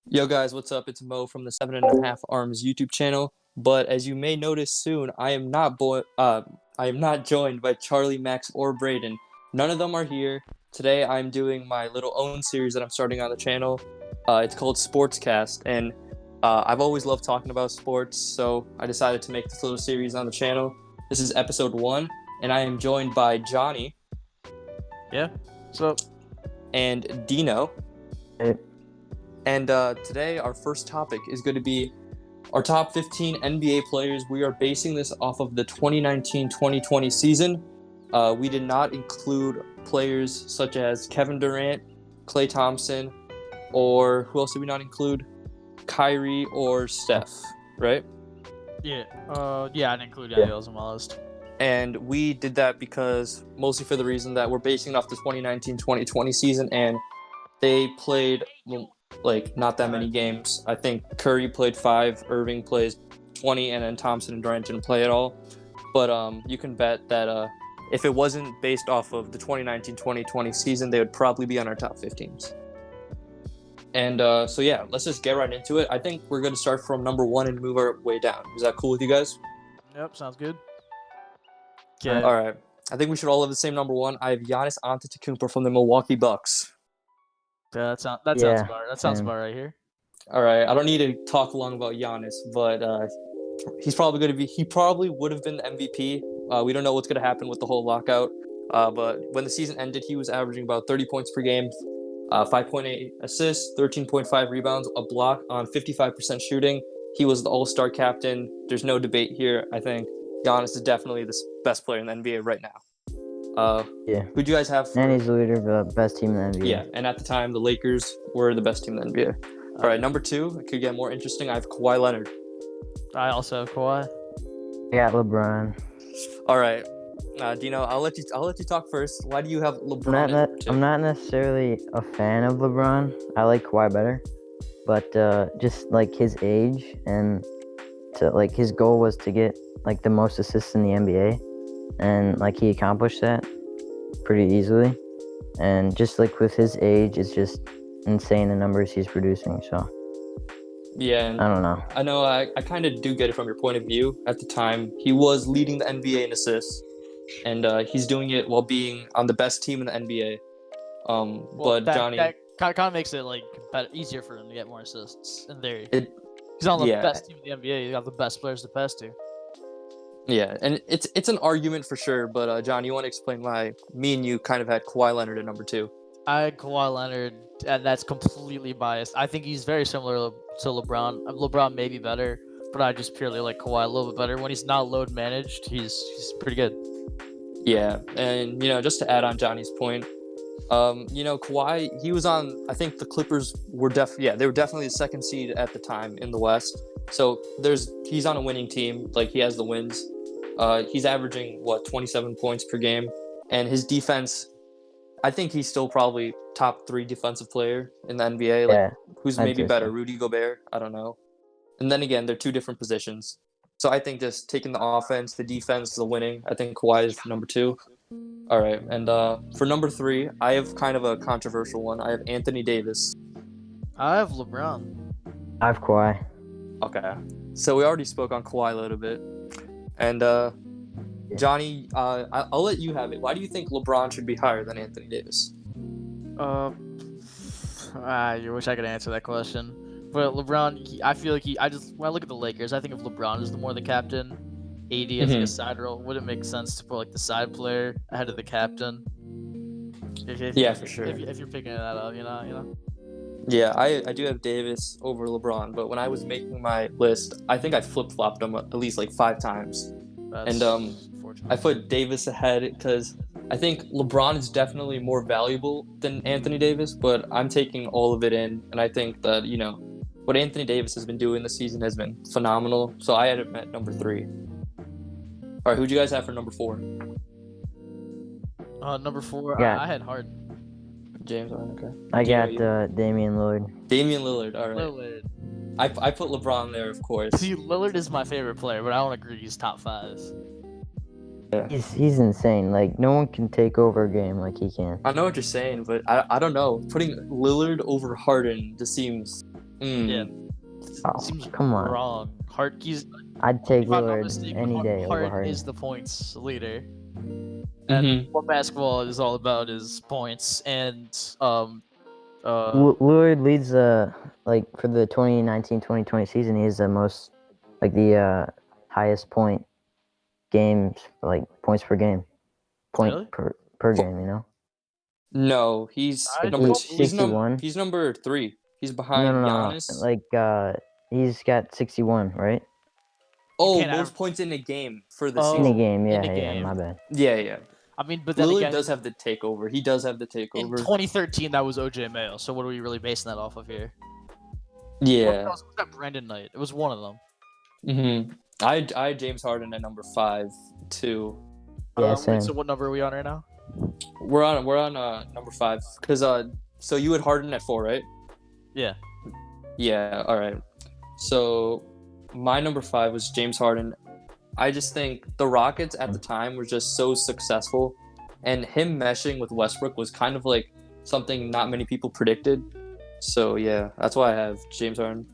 Yo guys, what's up? It's Mo from the 7.5 Arms YouTube channel. But as you may notice soon, I am not joined by Charlie, Max, or Braden. None of them are here. Today I'm doing my little own series that I'm starting on the channel. It's called SportsCast, and I've always loved talking about sports, so I decided to make this little series on the channel. This is episode 1, and I am joined by Johnny. Yeah. So. And Dino. Hey. And today our first topic is going to be our top 15 NBA players. We are basing this off of the 2019-2020 season. We did not include players such as Kevin Durant, Klay Thompson, or who else did we not include? Kyrie or Steph, right? Yeah. I didn't include any of those on my list. And we did that because mostly for the reason that we're basing it off the 2019-2020 season, and they played not that many games. I think Curry played 5, Irving plays 20, and then Thompson and Durant didn't play at all. But you can bet that if it wasn't based off of the 2019-2020 season, they would probably be on our top 15s. And so yeah, let's just get right into it. I think we're going to start from number 1 and move our way down. Is that cool with you guys? Yep, sounds good. Okay. All right. I think we should all have the same number 1. I have Giannis Antetokounmpo from the Milwaukee Bucks. Yeah, that sounds about right here. All right. I don't need to talk long about Giannis, but he probably would have been the MVP. We don't know what's going to happen with the whole lockout. But when the season ended, he was averaging about 30 points per game, 5.8 assists, 13.5 rebounds, a block on 55% shooting. He was the all-star captain. There's no debate here. I think Giannis is definitely the best player in the NBA right now. Who do you guys have? And he's the leader of the best team in the NBA. Yeah, and at the time, the Lakers were the best team in the NBA. All right, number 2, it could get more interesting. I have Kawhi Leonard. I also have Kawhi. Yeah, LeBron. All right, Dino, I'll let you talk first. Why do you have LeBron? I'm not necessarily a fan of LeBron. I like Kawhi better, but just like his age and his goal was to get the most assists in the NBA, and he accomplished that pretty easily. And just with his age, it's just insane the numbers he's producing. So yeah, I don't know. I know I kind of do get it from your point of view. At the time, he was leading the NBA in assists, and he's doing it while being on the best team in the NBA. Johnny, that kind of makes it easier for him to get more assists in theory. He's on the best team in the NBA. You got the best players to pass to. Yeah, and it's an argument for sure. But John, you want to explain why me and you kind of had Kawhi Leonard at number 2? I had Kawhi Leonard, and that's completely biased. I think he's very similar to LeBron. LeBron may be better, but I just purely like Kawhi a little bit better. When he's not load managed, he's pretty good. Yeah, and just to add on Johnny's point, Kawhi, he was on. I think the Clippers were they were definitely the 2nd seed at the time in the West. So he's on a winning team. He has the wins. He's averaging 27 points per game, and his defense. I think he's still probably top 3 defensive player in the NBA. Who's maybe better, Rudy Gobert? I don't know. And then again, they're 2 different positions. So I think just taking the offense, the defense, the winning, I think Kawhi is number 2. All right, and for number 3, I have kind of a controversial one. I have Anthony Davis. I have LeBron. I have Kawhi. Okay, so we already spoke on Kawhi a little bit, and Johnny, I'll let you have it. Why do you think LeBron should be higher than Anthony Davis? You wish I could answer that question. But LeBron, I feel like when I look at the Lakers, I think if LeBron is more the captain, AD as a side role, would it make sense to put the side player ahead of the captain? For sure. If you're picking that up, you know. Yeah, I do have Davis over LeBron, but when I was making my list, I think I flip-flopped them at least 5 times. That's I put Davis ahead because I think LeBron is definitely more valuable than Anthony Davis, but I'm taking all of it in, and I think that, what Anthony Davis has been doing this season has been phenomenal, so I had him at number 3. All right, who'd you guys have for number 4? Number 4, Yeah. I had Harden. James, okay. I got Damian Lillard. Damian Lillard, all right. Lillard. I put LeBron there, of course. See, Lillard is my favorite player, but I don't agree he's top 5. Yeah. He's insane. No one can take over a game like he can. I know what you're saying, but I don't know. Putting Lillard over Harden just seems Yeah, Oh, seems come on. wrong. He's I'd take if I'm not Lillard mistaken, any day over Harden Harden. is the points leader. And Mm-hmm. what basketball is all about is points and Lillard leads like for the 2019-2020 season. He has the most like the highest point games like points per game, point really? per game. You know, No, he's I number he, don't two. believe that. 61. He's number 3. He's No, behind no, no, no. Giannis. Like he's got 61, right? You Oh, can't most average. points in a game for the In a season. Oh, game, in a yeah, game. my bad. Yeah. I mean, but then Lillard again, does have the takeover. He does have the in takeover. 2013, that was OJ Mayo. So what are we really basing that off of here? Yeah. Was that Brandon Knight? It was one of them. Mm-hmm. I had James Harden at number 5 too. Yeah, Wait, same. so what number are we on right now? We're on number 5 because so you had Harden at 4, right? Yeah. Yeah. All right. So my number 5 was James Harden. I just think the Rockets at the time were just so successful, and him meshing with Westbrook was kind of like something not many people predicted. So yeah, that's why I have James Harden.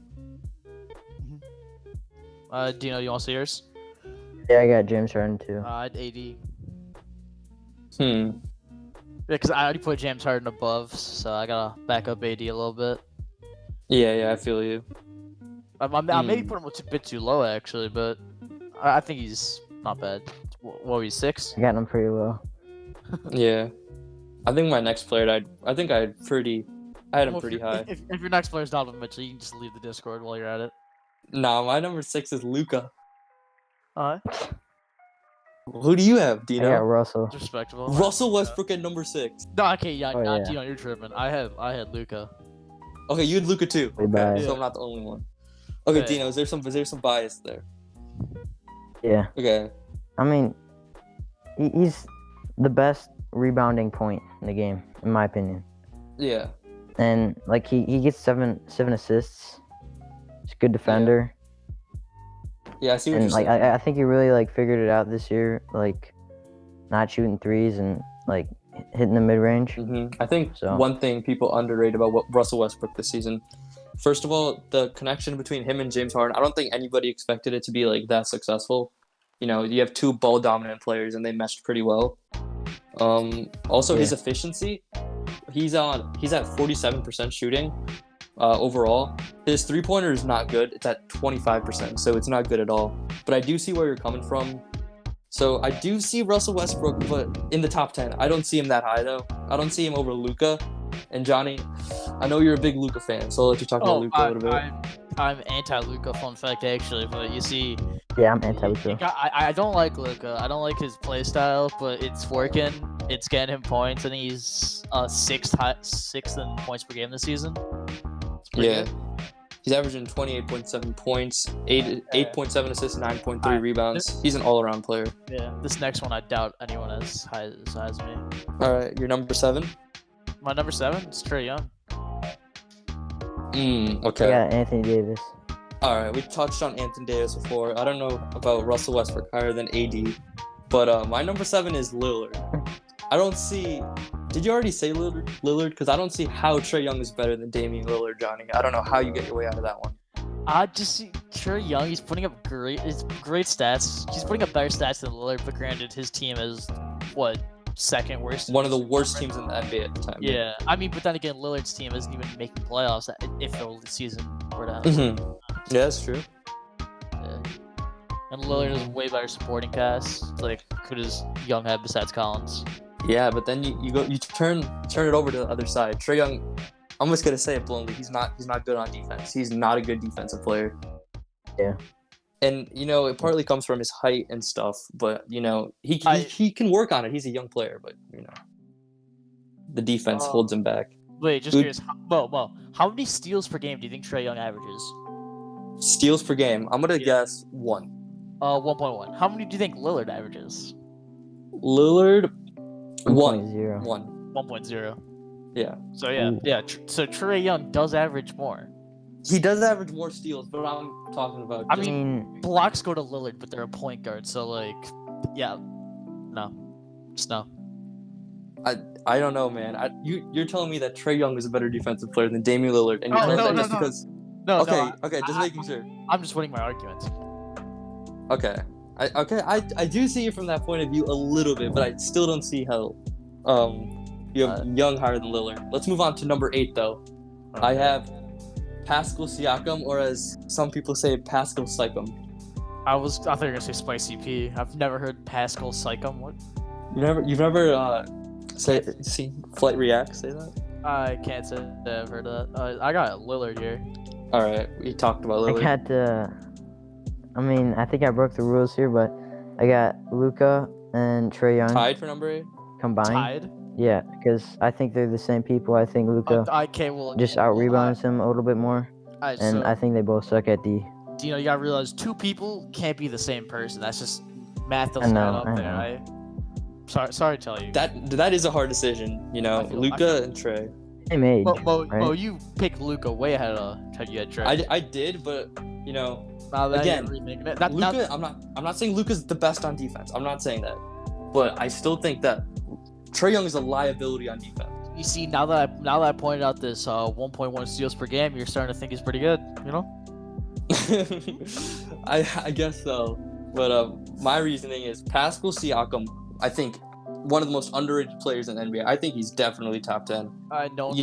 Dino, you want to say yours? Yeah, I got James Harden too. I had AD. Hmm. Because I already put James Harden above, so I gotta back up AD a little bit. Yeah, I feel you. I maybe put him a bit too low actually, but I think he's not bad. What were you, 6? I got him pretty low. Yeah. I think my next player, I think I had him pretty high. If your next player is Donovan Mitchell, you can just leave the Discord while you're at it. Nah, my number 6 is Luca. Uh-huh. Who do you have, I got Dino? Russell. It's respectable. Russell Westbrook at number 6. No, okay, yeah, Oh, yeah. Dino, you're tripping. I had Luca. Okay, you had Luca too. Way Okay, back. so I'm not the only one. Okay, Okay. Dino, is there some bias there? Yeah, Okay. I mean, he's the best rebounding point in the game, in my opinion. Yeah. And like he gets seven assists. He's a good defender. Yeah, I see what And you're like saying. I think he really like figured it out this year, like not shooting threes and like hitting the mid range. I think So- one thing people underrate about Russell Westbrook this season, first of all, the connection between him and James Harden. I don't think anybody expected it to be like that successful. You know, you have two ball dominant players and they meshed pretty well. Also, his efficiency, he's at 47% shooting overall. His 3-pointer is not good. It's at 25%, so it's not good at all. But I do see where you're coming from. So I do see Russell Westbrook, but in the top 10. I don't see him that high though. I don't see him over Luka. And Johnny, I know you're a big Luka fan, so I'll let you talk about Luka a little bit. I'm anti-Luka, fun fact actually, but you see, Yeah, I'm anti-Luka. I don't like Luka. I don't like his play style, but it's working. It's getting him points, and he's sixth in points per game this season. It's pretty Yeah. good. He's averaging 28.7 points, 8.7 assists, 9.3 rebounds. He's an all-around player. Yeah. This next one, I doubt anyone as high as me. All right, you're number 7? My number 7 is Trae Young. Okay. I got Anthony Davis. All right, we touched on Anthony Davis before. I don't know about Russell Westbrook higher than AD, but my number 7 is Lillard. I don't see. Did you already say Lillard? Because I don't see how Trae Young is better than Damian Lillard, Johnny. I don't know how you get your way out of that one. I just see Trae Young. He's putting up great stats. He's putting up better stats than Lillard, but granted, his team is what, second worst. One of the worst teams in the NBA at the time. Yeah, I mean, but then again, Lillard's team isn't even making playoffs if the season were to end. Mm-hmm. Yeah, that's true. Yeah. And Lillard is a way better supporting cast. Like, who does Young have besides Collins? Yeah, but then you turn it over to the other side. Trae Young, I'm just gonna say it bluntly. He's not good on defense. He's not a good defensive player. Yeah. And it partly comes from his height and stuff, but he can work on it. He's a young player, but the defense holds him back. Wait, just curious. Mo, how many steals per game do you think Trae Young averages? Steals per game, I'm gonna guess 1. 1.1. How many do you think Lillard averages? Lillard, 1.0. 1. 1.0. Yeah. So so Trae Young does average more. He does average more steals, but I'm talking about. I mean, blocks go to Lillard, but they're a point guard, so like, yeah, no, just no. I don't know, man. You're telling me that Trae Young is a better defensive player than Damian Lillard, and you're Oh, telling me no, that just because. No, Okay, no. okay, just making sure. I'm just winning my argument. Okay. I do see it from that point of view a little bit, but I still don't see how you have Young higher than Lillard. Let's move on to number 8 though. Okay. I have Pascal Siakam, or as some people say, Pascal Siakam. I thought you were gonna say Spicy P. I've never heard Pascal Siakam. What? You've never seen Flight React say that? I can't say that I've heard of that. I got Lillard here. All right, we talked about I Lillard. got I think I broke the rules here, but I got Luka and Trae Young Tied for number 8. combined. Tied. Yeah, because I think they're the same people. I think Luka just out rebounds him a little bit more, and I think they both suck at D. You gotta realize 2 people can't be the same person. That's just math doesn't add up there. Right? Sorry to tell you. That is a hard decision, Luka and Trae. Same age. Mo, you picked Luka way ahead of you had Trae. I did, but again, Luka. I'm not saying Luka's the best on defense. I'm not saying that, but I still think that Trae Young is a liability on defense. You see, now that I pointed out this 1.1 steals per game, you're starting to think he's pretty good. I guess so, but my reasoning is Pascal Siakam. I think one of the most underrated players in the NBA. I think he's definitely top 10. I don't.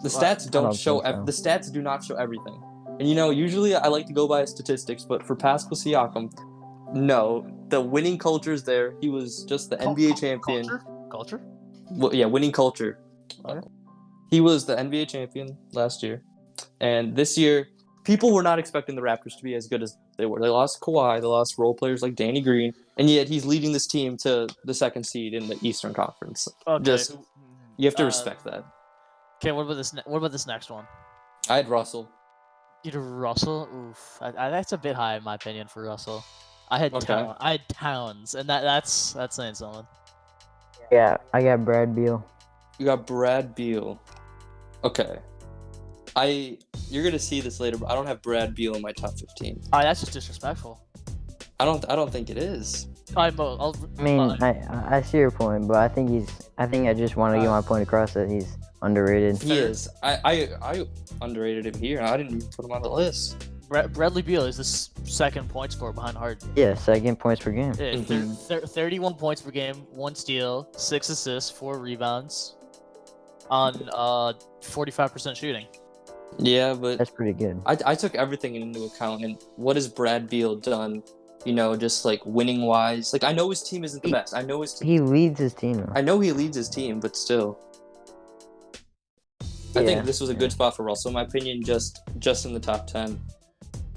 The stats don't show. The stats do not show everything. And usually I like to go by statistics, but for Pascal Siakam, no, the winning culture is there. He was just the NBA champion. Culture? Well, yeah, winning culture. Okay. He was the NBA champion last year, and this year, people were not expecting the Raptors to be as good as they were. They lost Kawhi, they lost role players like Danny Green, and yet he's leading this team to the 2nd seed in the Eastern Conference. Okay. You have to respect that. Okay, what about this? What about this next one? I had Russell. You had Russell? Oof, that's a bit high in my opinion for Russell. I had Towns, and that's saying something. Yeah, I got Brad Beal. You got Brad Beal. Okay. You're gonna see this later, but I don't have Brad Beal in my top 15. That's just disrespectful. I don't think it is. I see your point, but I think I just want to get my point across that he's underrated. He is. I underrated him here. I didn't even put him on the list. Bradley Beal is the 2nd point scorer behind Harden. Yeah, 2nd points per game. Yeah, 31 points per game, 1 steal, 6 assists, 4 rebounds, on 45% shooting. Yeah, but that's pretty good. I took everything into account, and what has Brad Beal done? Just like winning wise. Like I know his team isn't the best. I know his team. He leads his team. Though. I know he leads his team, but still. I think this was a good spot for Russell, in my opinion, just in the top 10.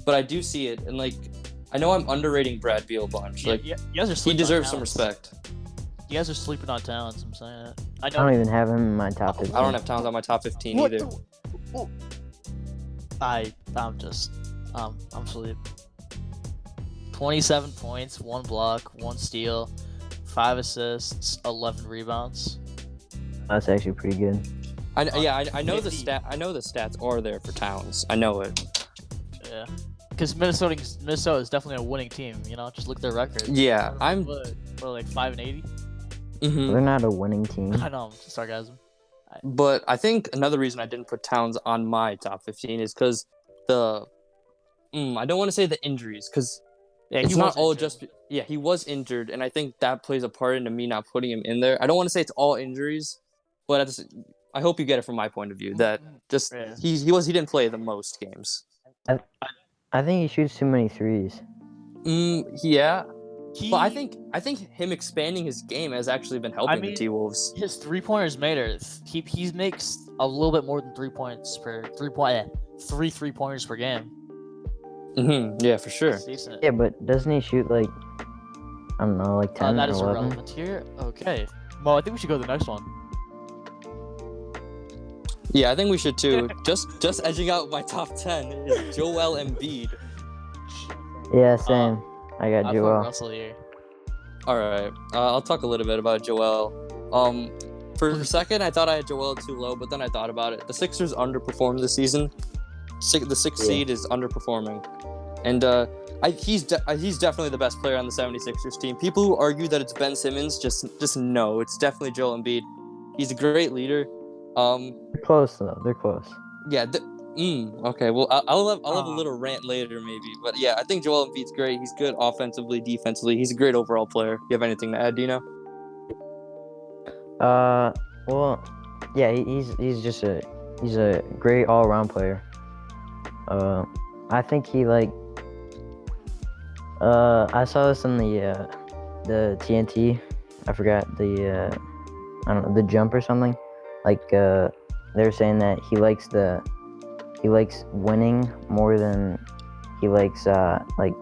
But I do see it, and I know I'm underrating Brad Beal a bunch. You guys are he deserves some respect. You guys are sleeping on Towns. I'm saying that. I don't even have him in my top 15. I don't have Towns on my top 15 either. I'm sleep. 27 points, 1 block, 1 steal, 5 assists, 11 rebounds. That's actually pretty good. I know the stats are there for Towns. I know it. Yeah, because Minnesota is definitely a winning team. Just look at their record. Yeah, We're like 5-80. Mm-hmm. They're not a winning team. I know, sarcasm. But I think another reason I didn't put Towns on my top 15 is because I don't want to say the injuries, because it's not all just he was injured, and I think that plays a part into me not putting him in there. I don't want to say it's all injuries, but I hope you get it from my point of view that he didn't play the most games. I think he shoots too many threes. Yeah. But I think him expanding his game has actually been helping the T-Wolves. His 3-pointers matter. He makes a little bit more than 3 points per 3 3-pointers per game. Yeah, for sure. Yeah, but doesn't he shoot like 10 that or 11? That is irrelevant here. Okay. Well, I think we should go to the next one. Yeah, I think we should too. Just edging out my top 10 is Joel Embiid. Yeah, same. I got Joel. Russell here. All right. I'll talk a little bit about Joel. For a second, I thought I had Joel too low, but then I thought about it. The Sixers underperformed this season. The 6th seed is underperforming, and he's definitely the best player on the 76ers team. People who argue that it's Ben Simmons, just no, it's definitely Joel Embiid. He's a great leader. They're close though. They're close. Yeah, Okay. Well, I'll have a little rant later, maybe. But yeah, I think Joel Embiid's great. He's good offensively, defensively. He's a great overall player. You have anything to add, Dino? Well, yeah, he's just he's a great all around player. I think he like. I saw this on the TNT. I forgot I don't know, the jump or something. Like they're saying that he likes winning more than he likes like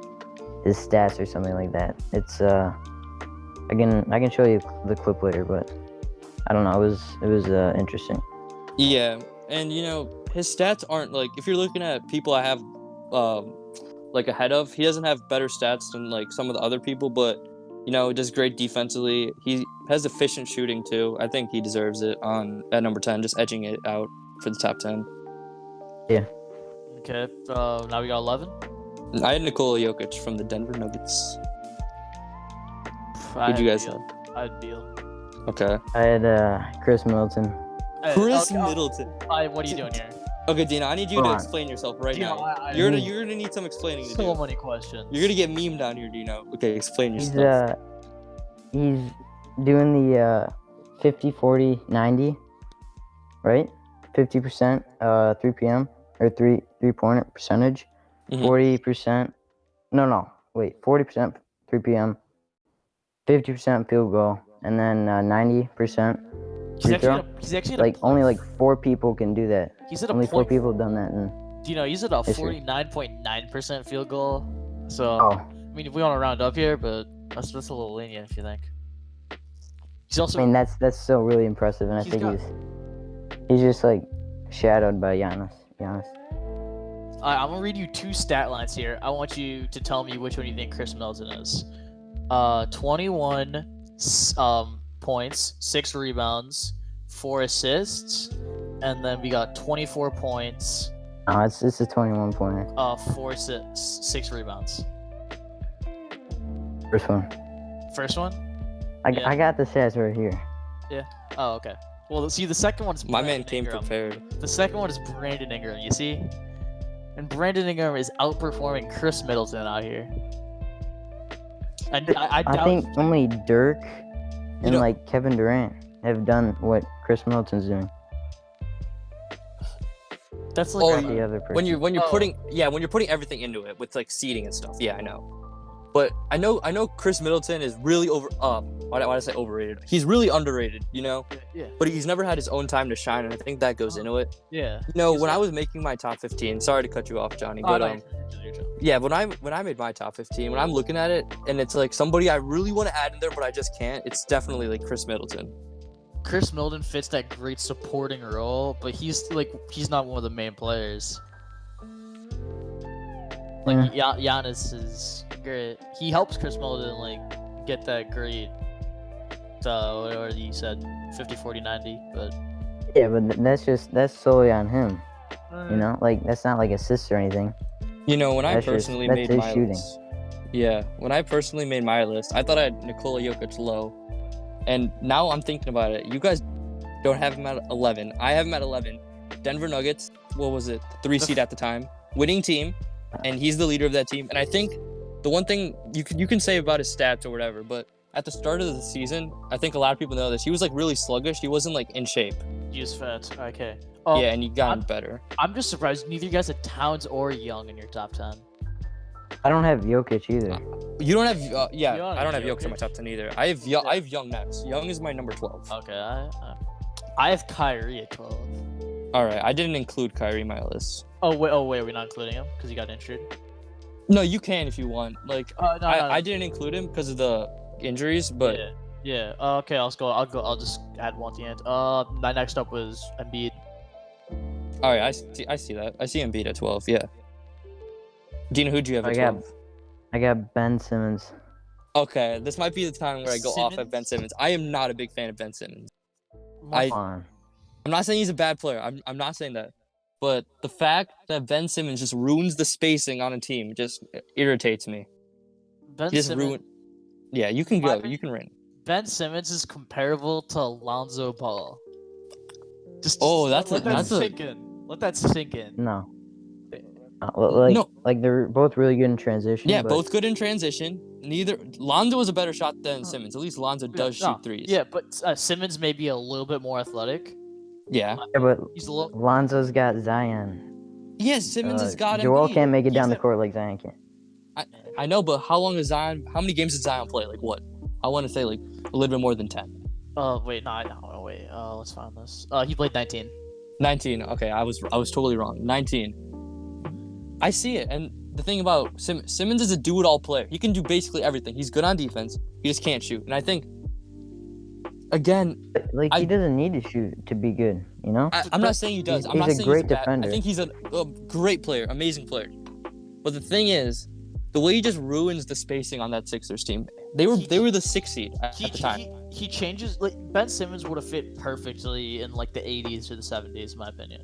his stats or something like that. It's I can show you the clip later, but I don't know. It was interesting. Yeah, and his stats aren't like, if you're looking at people I have like ahead of, he doesn't have better stats than like some of the other people, but he does great defensively. He has efficient shooting too. I think he deserves it at number 10, just edging it out for the top 10. Yeah. Okay. Now we got 11. I had Nikola Jokic from the Denver Nuggets. I Who'd you had guys Beal. have? I had Beal. Okay. I had Chris Middleton. Chris Middleton. What are you doing here? Okay, Dino, I need you to explain yourself right Dino, now. You're gonna need some explaining to do. So many questions. You're gonna get memed down here, Dino. Okay, explain He's yourself. he's doing the 50 40 90, right? 50% 3 p.m. or 3-point percentage. 40%. No, wait. 40% 3 p.m. 50% field goal, and then 90% free throw. He's actually like only like 4 people can do that. He's at a only point. 4 people have done that. He's at a history. 49.9% field goal. So Oh, I mean, if we want to round up here, but that's a little lenient if you think. He's also. I mean that's still really impressive, and I think he's just like shadowed by Giannis. I'm gonna read you 2 stat lines here. I want you to tell me which one you think Chris Middleton is. 21 points, 6 rebounds, 4 assists, and then we got 24 points. Oh, it's a 21-pointer. 6 rebounds. First one. First one? I got the stats right here. Yeah. Oh, okay. Well, see, the second one's My Brandon man came Ingram. prepared. The second one is Brandon Ingram. You see, and Brandon Ingram is outperforming Chris Middleton out here. And I think only Dirk and like Kevin Durant have done what Chris Middleton's doing. That's like the other person. when you're putting everything into it with like seeding and stuff. Yeah, I know. But I know Chris Middleton is really why did I say overrated? He's really underrated, Yeah. But he's never had his own time to shine, and I think that goes into it. Yeah. When I was making my top 15, sorry to cut you off, Johnny, but yeah, when I made my top 15, when I'm looking at it and it's like somebody I really want to add in there but I just can't, it's definitely like Chris Middleton. Chris Middleton fits that great supporting role, but he's not one of the main players. Like Giannis is great. He helps Chris Middleton like get that great whatever you said, 50, 40, 90, but yeah, but that's solely on him. Like that's not like assists or anything. When I personally made my shooting. list. Yeah, when I personally made my list, I thought I had Nikola Jokic low. And now I'm thinking about it. You guys don't have him at 11. I have him at 11. Denver Nuggets, what was it? 3 seed at the time. Winning team, and he's the leader of that team. And I think the one thing you can say about his stats or whatever, but at the start of the season, I think a lot of people know this. He was like really sluggish. He wasn't like in shape. He was fat. Okay. Yeah, and he got better. I'm just surprised neither of you guys had Towns or Young in your top 10. I don't have Jokic either. You don't have I don't have Jokic in my top 10 either. I have Young next. Young is my number 12. Okay, I have Kyrie at 12. All right, I didn't include Kyrie in my list. Oh wait, are we not including him because he got injured? No, you can if you want. Like no. I didn't include him because of the injuries, but yeah. Okay, I'll I'll just add one at the end. My next up was Embiid. All right, I see that. I see Embiid at 12. Yeah. Dina, who'd you have at 12? I got Ben Simmons. Okay, this might be the time where I go off at Ben Simmons. I am not a big fan of Ben Simmons. I'm not saying he's a bad player. I'm not saying that. But the fact that Ben Simmons just ruins the spacing on a team just irritates me. Yeah, you can go. You can reign. Ben Simmons is comparable to Alonzo Ball. Let that sink in. Let that sink in. No. No, like they're both really good in transition. yeah, but both good in transition. Neither Lonzo was a better shot than Simmons. At least Lonzo does shoot threes. Yeah, but Simmons may be a little bit more athletic. Yeah. yeah, but He's a little. Lonzo's got Zion. Yes, Simmons has got Joel Embiid. can't make it He's down the a- court like Zion can. I know, but how many games did Zion play? Like what? I want to say like a little bit more than 10. Wait, no, wait. Let's find this. He played 19. 19. Okay, I was totally wrong. 19. I see it, and the thing about Simmons is a do-it-all player. He can do basically everything. He's good on defense. He just can't shoot. And I think, again, Like he doesn't need to shoot to be good, you know. I'm not saying he does. I'm He's not a saying great he's bad. defender. I think he's a great player, amazing player. But the thing is, the way he just ruins the spacing on that Sixers team. They were the 6th seed at the time. He changes. Like Ben Simmons would have fit perfectly in like the 80s or the 70s, in my opinion.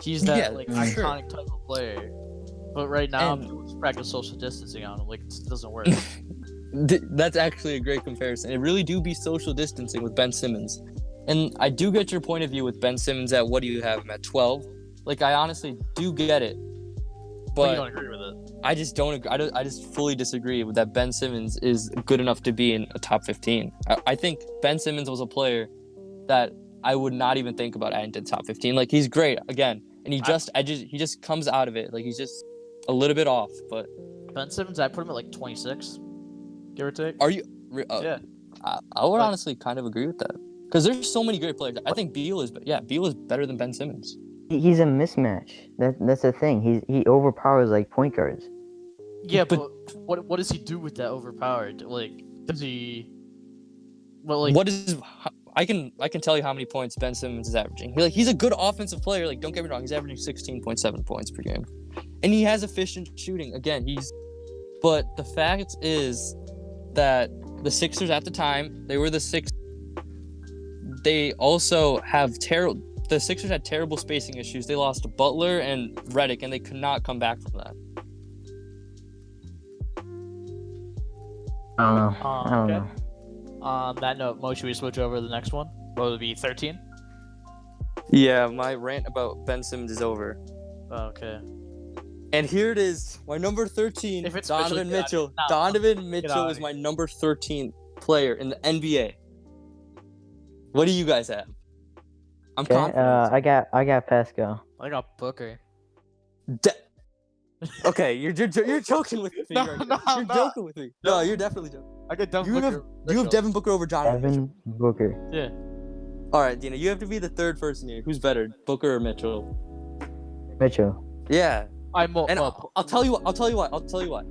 He's that iconic type of player. But right now, I'm doing practice social distancing on him. Like it doesn't work. That's actually a great comparison. It really do be social distancing with Ben Simmons. And I do get your point of view with Ben Simmons at what do you have him at 12? Like I honestly do get it. But you don't agree with it. I just don't agree. I just fully disagree with that Ben Simmons is good enough to be in a top 15. I think Ben Simmons was a player that I would not even think about adding to the top 15. Like he's great again, and he just comes out of it like he's just a little bit off. But Ben Simmons, I put him at like 26, give or take. Are you? Yeah. I would honestly kind of agree with that because there's so many great players. I think Beal is better than Ben Simmons. He's a mismatch. That's the thing. He overpowers like point guards. Yeah, but what does he do with that overpowered? Like, does he? Well, like, what is? I can tell you how many points Ben Simmons is averaging. He's a good offensive player. Like, don't get me wrong, he's averaging 16.7 points per game, and he has efficient shooting. Again, but the fact is that the Sixers at the time, they were the sixth. They also have terrible. The Sixers had terrible spacing issues. They lost Butler and Redick, and they could not come back from that. I don't know. I don't know. On that note, Mo, should we switch over to the next one? What would it be, 13? Yeah, my rant about Ben Simmons is over. Okay. And here it is, my number 13, Donovan Mitchell. Donovan Mitchell is my number 13 player in the NBA. What do you guys have? I'm confident. I got Pascal. I got Booker. Okay, you're joking with me. No, right no, now. You're joking with me. No, you're definitely joking. I got Devin Booker. You have Devin Booker over Donovan Devin Booker. Yeah. All right, Dina, you have to be the third person here. Who's better, Booker or Mitchell? Mitchell. Yeah. And I'll tell you what.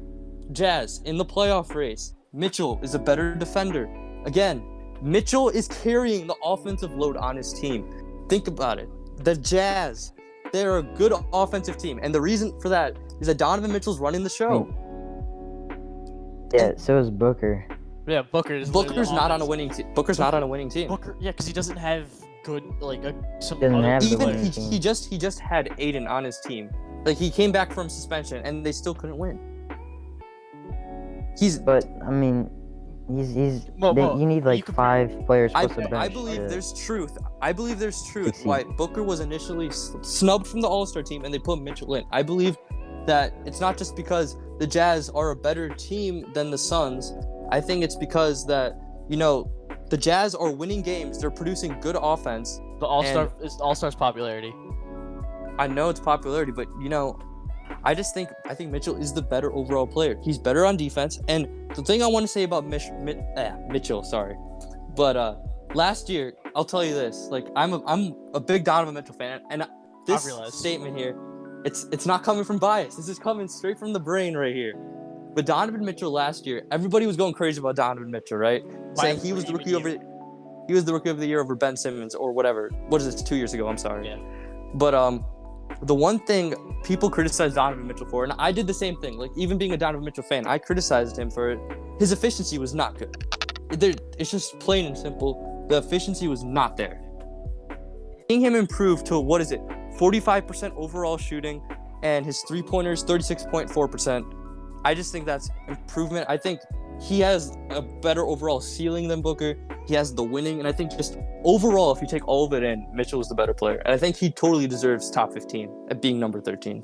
Jazz in the playoff race. Mitchell is a better defender. Again, Mitchell is carrying the offensive load on his team. Think about it. The Jazz, they're a good offensive team, and the reason for that is that Donovan Mitchell's running the show. Yeah, so is Booker. Yeah, Booker's not on a winning team. Booker's not on a winning team. Booker, yeah, because he doesn't have good some. Doesn't have the Even winning he just had Aiden on his team. Like he came back from suspension, and they still couldn't win. But I mean, he's. You need like 5 players plus a bench. I believe there's truth. I believe there's truth why Booker was initially snubbed from the All-Star team and they put Mitchell in. I believe that it's not just because the Jazz are a better team than the Suns. I think it's because that, the Jazz are winning games. They're producing good offense. The All-Star's popularity. I know it's popularity, but I think Mitchell is the better overall player. He's better on defense. And the thing I want to say about Mitchell, sorry, but last year, I'll tell you this: like I'm a big Donovan Mitchell fan, and this statement here, it's not coming from bias. This is coming straight from the brain right here. But Donovan Mitchell last year, everybody was going crazy about Donovan Mitchell, right? Saying he was the rookie of the year over Ben Simmons or whatever. What is this? 2 years ago? I'm sorry. Yeah. But the one thing people criticized Donovan Mitchell for, and I did the same thing. Like even being a Donovan Mitchell fan, I criticized him for it. His efficiency was not good. It's just plain and simple. The efficiency was not there. Seeing him improve to 45% overall shooting, and his 3-pointers 36.4%. I just think that's improvement. I think he has a better overall ceiling than Booker. He has the winning, and I think just overall, if you take all of it in, Mitchell is the better player. And I think he totally deserves top 15 at being number 13.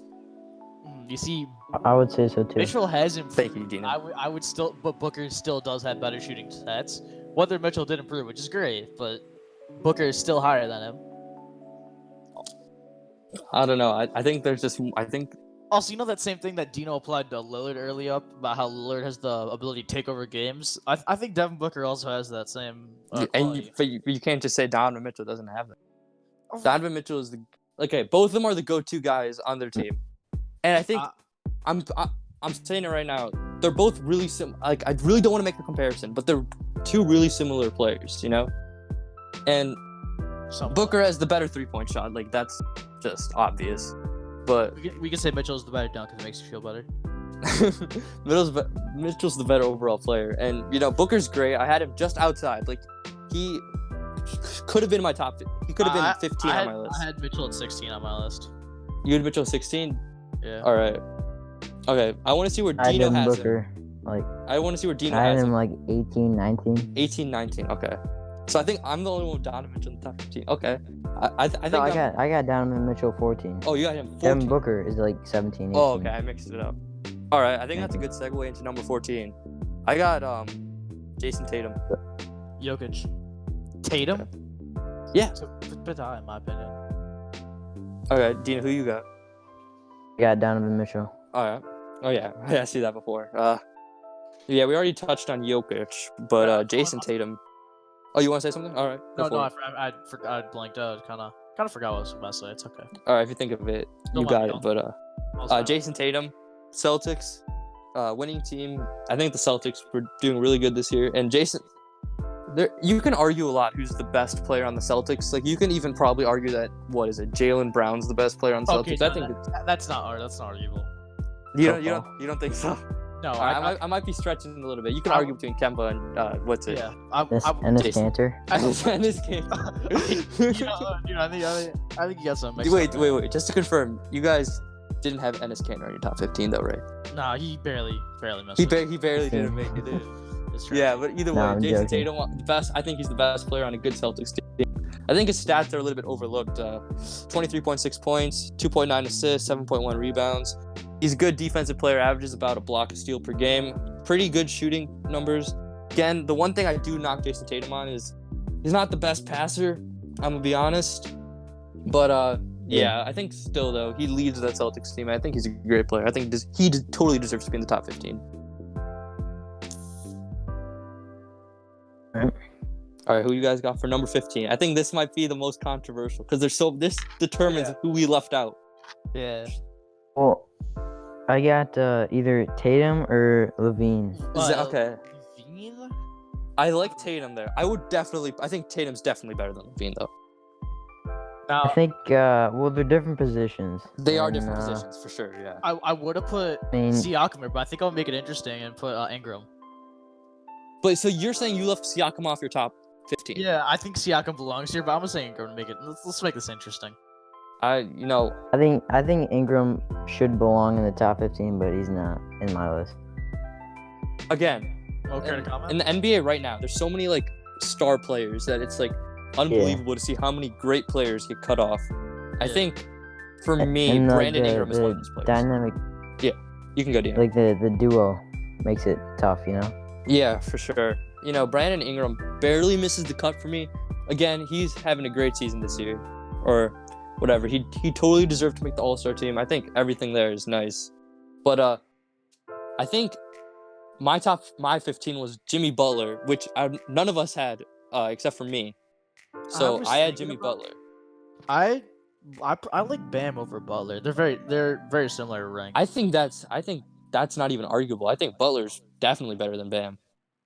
You see, I would say so too. Mitchell has improved. Thank you, Dino. I would still, but Booker still does have better shooting stats. Whether Mitchell did improve, which is great, but Booker is still higher than him. I don't know. I think there's just. I think. Also, you know that same thing that Dino applied to Lillard early up about how Lillard has the ability to take over games? I think Devin Booker also has that same quality. You can't just say Donovan Mitchell doesn't have that. Oh. Donovan Mitchell is the. Okay, both of them are the go-to guys on their team. And I think. I'm saying it right now. They're both really like, I really don't want to make a comparison, but they're two really similar players, you know? And Booker has the better three-point shot. Like, that's just obvious. But we can say Mitchell's the better dunk because it makes you feel better. Mitchell's the better overall player. And, you know, Booker's great. I had him just outside. Like, he could have been my top. He could have been 15 on my list. I had Mitchell at 16 on my list. You had Mitchell 16? Yeah. All right. Okay, I want to see where Dino has Booker, him. I want to see where Dino I had has him him. like 18, 19. 18, 19. Okay. So I think I'm the only one with Donovan Mitchell in the top 15. Okay. I think No, I got Donovan Mitchell 14. Oh, you got him 14. Devin Booker is like 17, 18. Oh, okay. I mixed it up. All right. I think that's a good segue into number 14. I got Jason Tatum. Jokic. Tatum? Yeah. It's a bit high in my opinion. Okay, Dino, who you got? I got Donovan Mitchell. All right. Oh yeah, I see that before. Yeah, we already touched on Jokic, but Jason Tatum. Oh, you want to say something? All right. I blanked out. Kind of forgot what I was about to say. It's okay. All right, if you think of it, you got it. But Jason Tatum, Celtics, winning team. I think the Celtics were doing really good this year, and Jason. You can argue a lot who's the best player on the Celtics. Like, you can even probably argue that Jaylen Brown's the best player on the Celtics. No, I think that's not arguable. You don't think so? No, I might be stretching a little bit. You can argue between Kemba and what's it? Yeah, and his Cantor. And his Cantor. I think you got some. Wait. Just to confirm, you guys didn't have Enes Kanter on your top 15 though, right? Nah, he barely missed. He barely didn't make it. Yeah, but either way, Jason Tatum, the best. I think he's the best player on a good Celtics team. I think his stats are a little bit overlooked. 23.6 points, 2.9 assists, 7.1 rebounds. He's a good defensive player, averages about a block, a steal per game. Pretty good shooting numbers. Again, the one thing I do knock Jason Tatum on is he's not the best passer. I'm gonna be honest, but yeah, I think still though he leads that Celtics team. I think he's a great player. I think he totally deserves to be in the top 15. All right, who you guys got for number 15? I think this might be the most controversial because this determines who we left out. Yeah. Well, I got either Tatum or Levine. Okay? Levine? I like Tatum there. I think Tatum's definitely better than Levine though. I think they're different positions. They are different positions for sure. Yeah. I would have put Siakam here, but I think I'll make it interesting and put Ingram. But so you're saying you left Siakam off your top 15? Yeah, I think Siakam belongs here, but I'm saying Ingram to make it. Let's make this interesting. I think Ingram should belong in the top 15, but he's not in my list. Again, in the NBA right now, there's so many like star players that it's like unbelievable to see how many great players get cut off. I think for me, Brandon Ingram is one of those players. Dynamic. Yeah, you can go, Dino. Like the duo makes it tough, you know. Yeah, for sure. You know, Brandon Ingram barely misses the cut for me. Again, he's having a great season this year, or whatever. He totally deserved to make the All-Star team. I think everything there is nice, but I think my 15 was Jimmy Butler, which none of us had except for me. So I had Jimmy Butler. I like Bam over Butler. They're very similar rank. I think that's not even arguable. I think Butler's definitely better than Bam.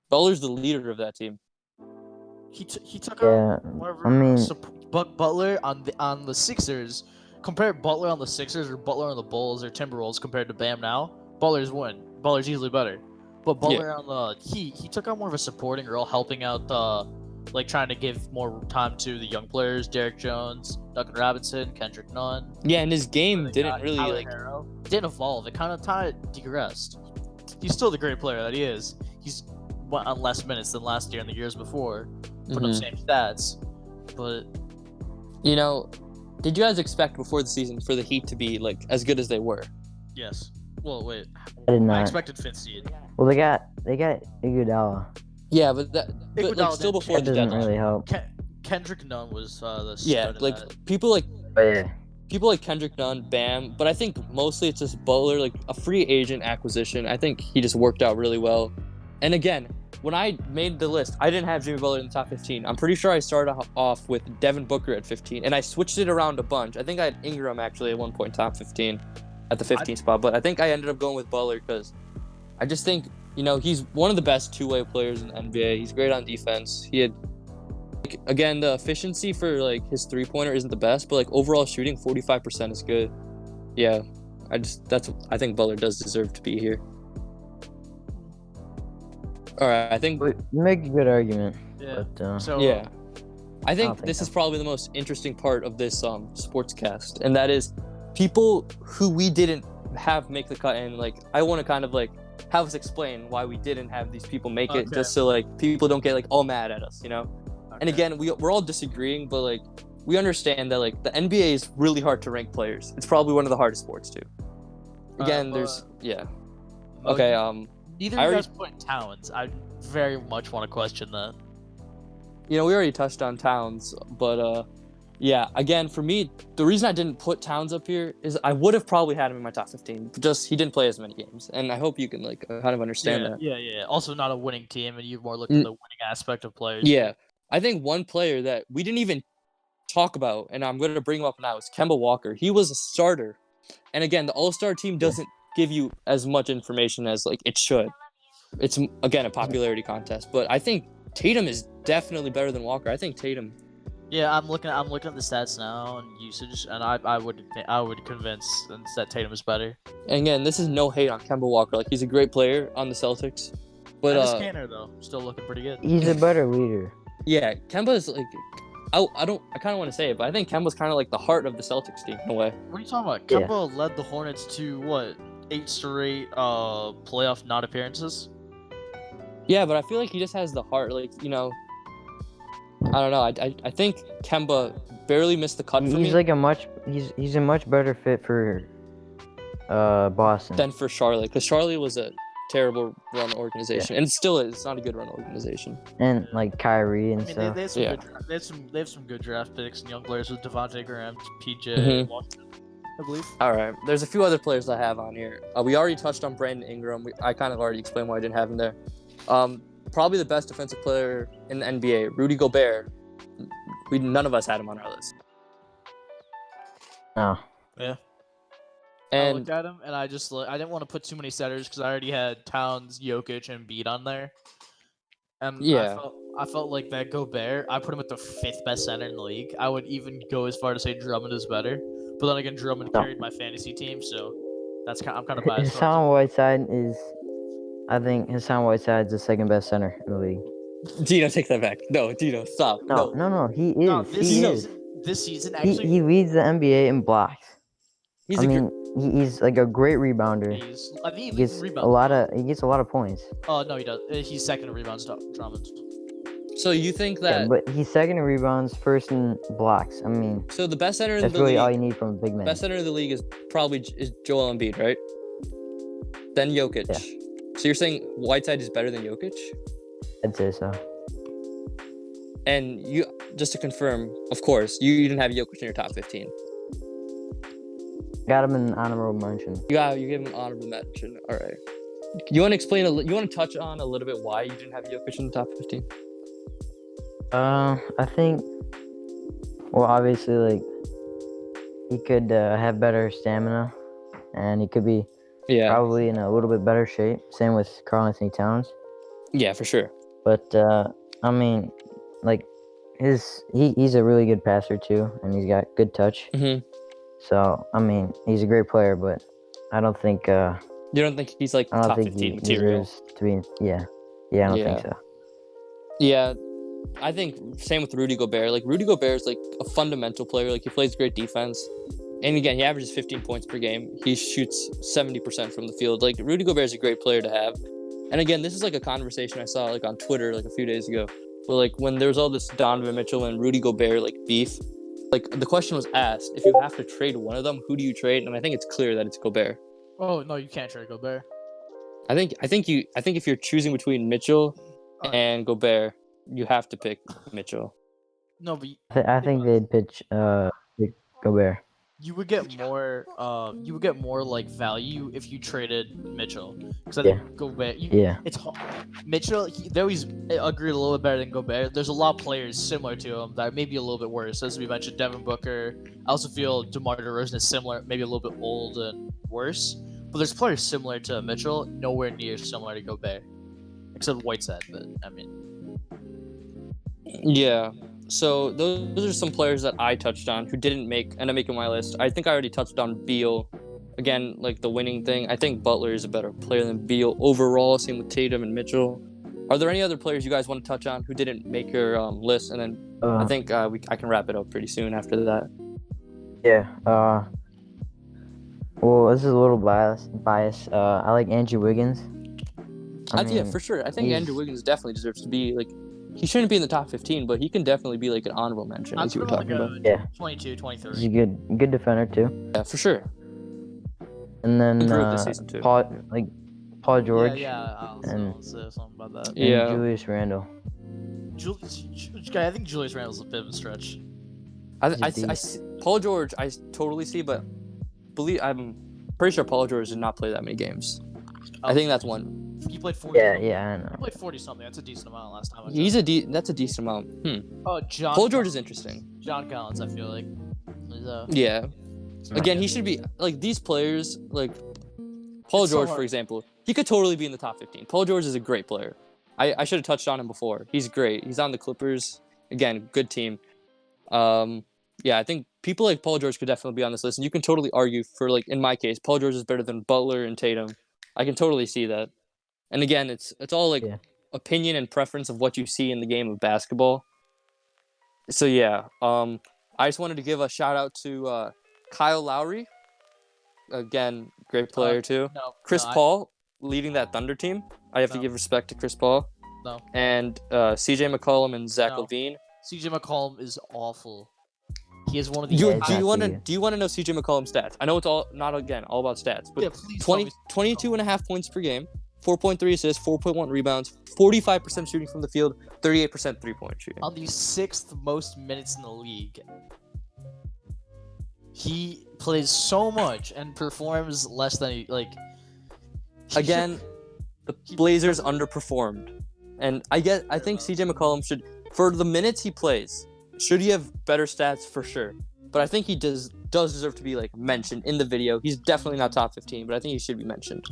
Butler's the leader of that team. He took out Butler on the Sixers. Compare Butler on the Sixers or Butler on the Bulls or Timberwolves compared to Bam now. Butler's easily better. But Butler on the he took out more of a supporting role, helping out like trying to give more time to the young players, Derek Jones, Duncan Robinson, Kendrick Nunn. Yeah, and his game didn't really didn't evolve. It kind of digressed. He's still the great player that he is. He's on less minutes than last year and the years before, put up same stats. But you know, did you guys expect before the season for the Heat to be like as good as they were? Yes. Well, wait. I did I not. expected fifth seed. Well, they got Iguodala. Yeah, but Iguodala still didn't before That the doesn't deadline. really help. Kendrick Nunn was the Yeah, stud of like that. people like But yeah, Kendrick Nunn, Bam, but I think mostly it's just Butler, like a free agent acquisition. I think he just worked out really well. And again, when I made the list, I didn't have Jimmy Butler in the top 15. I'm pretty sure I started off with Devin Booker at 15, and I switched it around a bunch. I think I had Ingram actually at one point top 15 at the 15th spot, but I think I ended up going with Butler because I just think, he's one of the best two-way players in the NBA. He's great on defense. He had, again, the efficiency for like his three-pointer isn't the best, but like overall shooting 45% is good. Yeah, I think Butler does deserve to be here. All right, I think you make a good argument. Yeah. But So yeah. I think think this so. is probably the most interesting part of this SportsCast, and that is people who we didn't have make the cut, and like I want to kind of like have us explain why we didn't have these people make it, Okay. just so like people don't get like all mad at us, And okay. again, we're all disagreeing, but like we understand that like the NBA is really hard to rank players. It's probably one of the hardest sports too. Again, Okay. Neither I of you already- guys put Towns. I very much want to question that. we already touched on Towns, but yeah, again, for me, the reason I didn't put Towns up here is I would have probably had him in my top 15, but just he didn't play as many games, and I hope you can like kind of understand that. Yeah. Also, not a winning team, and you more looked at the winning aspect of players. Yeah, I think one player that we didn't even talk about, and I'm going to bring him up now, is Kemba Walker. He was a starter, and again, the All-Star team doesn't give you as much information as like it should. It's again a popularity contest, but I think Tatum is definitely better than Walker. I think Tatum. Yeah, I'm looking at the stats now and usage, and I would convince that Tatum is better. And again, this is no hate on Kemba Walker. Like he's a great player on the Celtics, but Dennis Kanter though, still looking pretty good. he's a better leader. yeah, Kemba is like I kind of want to say it, but I think Kemba's kind of like the heart of the Celtics team in a way. What are you talking about? Yeah. Kemba led the Hornets to what 8 straight playoff not appearances. Yeah, but I feel like he just has the heart. Like I don't know. I think Kemba barely missed the cut for me. He's like he's a much better fit for Boston. Than for Charlotte, because Charlotte was a terrible run organization, and it still is. It's not a good run organization. And like Kyrie and I mean, stuff. they have some Yeah. they have some good draft picks and young players with Devontae Graham, PJ, Mhm. Washington, I believe. All right, there's a few other players I have on here. We already touched on Brandon Ingram. I kind of already explained why I didn't have him there. Probably the best defensive player in the NBA, Rudy Gobert. None of us had him on our list. No. Yeah. I And looked at him and I didn't want to put too many setters because I already had Towns, Jokic, and Embiid on there. And Yeah. I felt like that Gobert. I put him at the 5th best center in the league. I would even go as far to say Drummond is better. But then again, Drummond No. carried my fantasy team, so I'm kind of biased. Hassan Whiteside is, I think Hassan Whiteside's the second best center in the league. Dino, take that back. No, Dino, stop. No, he is. No, this season actually. He leads the NBA in blocks. He's I a mean, he's like a great rebounder. I think He he gets leads a rebound. lot of points. Oh no, he does. He's second in rebounds. Drummond. So you think Yeah, that? but he's second in rebounds, first in blocks. I mean, So the best center in that's the really league. all you need from a big man. Best center in the league is probably Joel Embiid, right? Then Jokic. Yeah. So you're saying Whiteside is better than Jokic? I'd say so. And you, just to confirm, of course, you didn't have Jokic in your top 15. Got him in honorable mention. You gave him an honorable mention. All right. You want to explain? You want to touch on a little bit why you didn't have Jokic in the top 15? I think, well, obviously, like, he could have better stamina, and he could be Yeah. probably in a little bit better shape. Same with Karl Anthony Towns. Yeah, for sure. But I mean, like, he's a really good passer too, and he's got good touch. hmm So I mean, he's a great player, but I don't think You don't think he's like I don't top think 15 he material? deserves to be. Yeah, I don't think Yeah. so. Yeah, I think same with Rudy Gobert. Like Rudy Gobert is like a fundamental player. Like he plays great defense, and again, he averages 15 points per game. He shoots 70% from the field. Like Rudy Gobert is a great player to have. And again, this is like a conversation I saw like on Twitter like a few days ago, where like when there was all this Donovan Mitchell and Rudy Gobert like beef, like the question was asked, if you have to trade one of them, who do you trade? And I think it's clear that it's Gobert. Oh no, you can't trade Gobert. I think if you're choosing between Mitchell and Gobert, you have to pick Mitchell. No, but I think they'd pick Gobert. you would get more. You would get more like value if you traded Mitchell, because I Yeah. think Gobert. Yeah. It's hard. Mitchell. They always agree a little bit better than Gobert. There's a lot of players similar to him that may be a little bit worse. As we mentioned, Devin Booker. I also feel DeMar DeRozan is similar, maybe a little bit old and worse. But there's players similar to Mitchell, nowhere near similar to Gobert, except Whiteside. But I mean, Yeah. So those are some players that I touched on who didn't end up making my list. I think I already touched on Beal. Again, like the winning thing. I think Butler is a better player than Beal overall. Same with Tatum and Mitchell. Are there any other players you guys want to touch on who didn't make your list? And then I think I can wrap it up pretty soon after that. Yeah. Well, this is a little bias. I like Andrew Wiggins. Yeah, for sure. I think Andrew Wiggins definitely deserves to be like. He shouldn't be in the top 15, but he can definitely be like an honorable mention, as you were talking about. Yeah. 22, 23. He's a good defender too. Yeah, for sure. And then Improved this season too. Paul George. I'll say something about that. And Julius Randle. I think Julius Randle's a bit of a stretch. Paul George, I totally see, but I'm pretty sure Paul George did not play that many games. I think that's one. He played 40. Yeah, I know. He played 40 something. That's a decent amount last time. That's a decent amount. Oh, Paul George is interesting. John Collins, I feel like. Yeah. Again, he should be like these players, like Paul George, for example. He could totally be in the top 15. Paul George is a great player. I should have touched on him before. He's great. He's on the Clippers. Again, good team. Yeah, I think people like Paul George could definitely be on this list, and you can totally argue for, like, in my case, Paul George is better than Butler and Tatum. I can totally see that. And again, it's all like opinion and preference of what you see in the game of basketball. So yeah, I just wanted to give a shout out to Kyle Lowry. Again, great player too. Chris Paul leading that Thunder team. I have to give respect to Chris Paul. No. And CJ McCollum and Zach LaVine. CJ McCollum is awful. He is one of the. Do you want to know CJ McCollum's stats? I know it's all not all about stats, but 22.5 points per game, 4.3 assists, 4.1 rebounds, 45% shooting from the field, 38% 3-point shooting. On the 6th most minutes in the league. He plays so much and performs less than he like. Again, the Blazers underperformed, and I think CJ McCollum should, for the minutes he plays, should he have better stats for sure. But I think he does deserve to be like mentioned in the video. He's definitely not top 15, but I think he should be mentioned.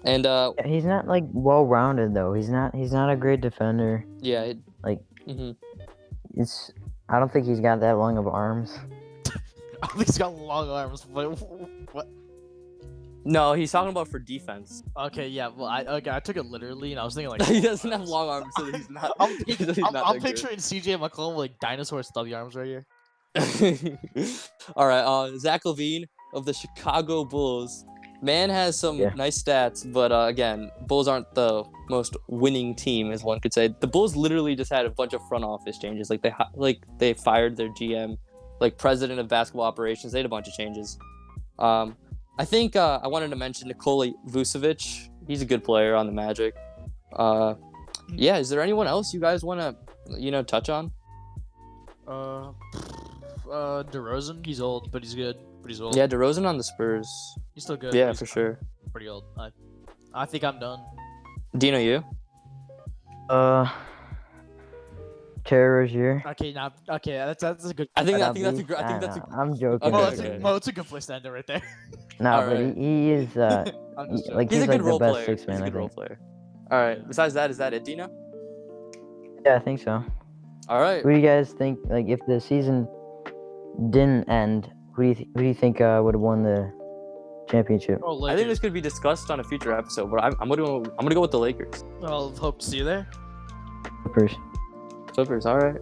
And he's not like well-rounded though. He's not a great defender. Yeah. I don't think he's got that long of arms. I think he's got long arms. But what? No, he's talking about for defense. Okay, yeah. Well, I took it literally, and I was thinking like he doesn't have long arms, so he's not. I'm picturing CJ McCollum with like dinosaur stubby arms right here. All right, Zach LaVine of the Chicago Bulls. Man has some nice stats, but again, Bulls aren't the most winning team, as one could say. The Bulls literally just had a bunch of front office changes. They fired their GM, like president of basketball operations. They had a bunch of changes. I think I wanted to mention Nikola Vucevic. He's a good player on the Magic. Yeah, is there anyone else you guys want to, touch on? DeRozan. He's old, but he's good. But he's old. Yeah, DeRozan on the Spurs. He's still good. Yeah, for sure. Pretty old. I think I'm done. Dino, you? Terry Rozier. Okay, that's a good. I think that's a good. I'm joking. It's a good place to end it right there. No, but he is he's a good role player. Six man, he's a good role player. All right. Besides that, is that it, Dino? Yeah, I think so. All right. Who do you guys think? Like, if the season didn't end, who do you think would have won the championship? I think this could be discussed on a future episode, but I'm gonna go with the Lakers. I'll hope to see you there. Clippers. All right.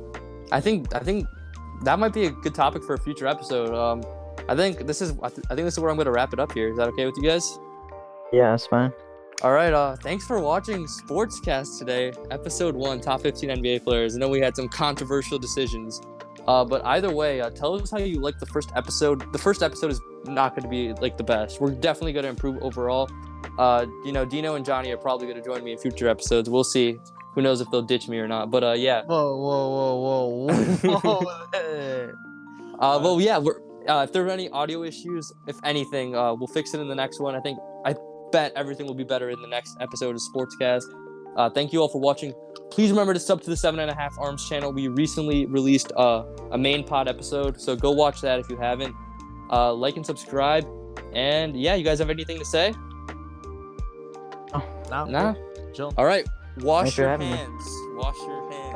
I think that might be a good topic for a future episode. I think this is where I'm gonna wrap it up here. Is that okay with you guys? Yeah, that's fine. All right. Thanks for watching SportsCast today, episode 1, top 15 NBA players. I know we had some controversial decisions, but either way, tell us how you liked the first episode. The first episode is not going to be like the best. We're definitely going to improve overall. Dino and Johnny are probably going to join me in future episodes. We'll see. Who knows if they'll ditch me or not? But yeah. Whoa. Well, yeah. If there are any audio issues, if anything, we'll fix it in the next one. I bet everything will be better in the next episode of SportsCast. Thank you all for watching. Please remember to sub to the 7.5 Arms channel. We recently released a main pod episode, so go watch that if you haven't. Like and subscribe. And yeah, you guys have anything to say? No. Nah. Chill. All right. Thanks Wash for your having me. hands. Wash your hands.